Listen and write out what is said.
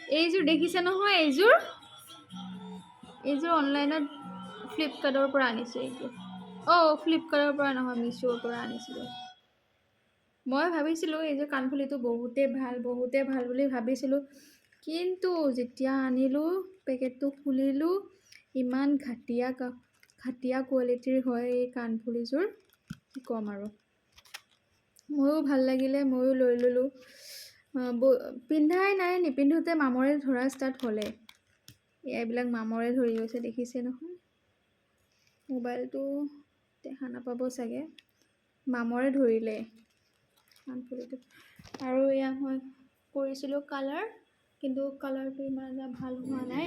এইযোৰ দেখিছে নহয়, এইযোৰ অনলাইনত ফ্লিপকাৰ্টৰ পৰা আনিছোঁ। এইযোৰ ফ্লিপকাৰ্টৰ পৰা নহয়, মিছোৰ পৰা আনিছিলোঁ। মই ভাবিছিলোঁ এইযোৰ কাণফুলিটো বহুতেই ভাল বুলি ভাবিছিলোঁ, কিন্তু যেতিয়া আনিলোঁ পেকেটটো খুলিলোঁ, ইমান ঘাটিয়া কোৱালিটিৰ হয় এই কাণফুলিযোৰ, কি ক'ম আৰু। মোৰো ভাল লাগিলে, ময়ো লৈ ল'লোঁ। পিন্ধাই নাই, নিপিন্ধোতে মামৰে ধৰা ষ্টাৰ্ট হ'লে। এইবিলাক মামৰে ধৰি গৈছে, দেখিছে নহয়। মোবাইলটো দেখা নাপাব চাগে, মামৰে ধৰিলে কাণফুলিটো। আৰু এয়া মই কৰিছিলোঁ কালাৰ, কিন্তু কালাৰটো ইমান এটা ভাল হোৱা নাই।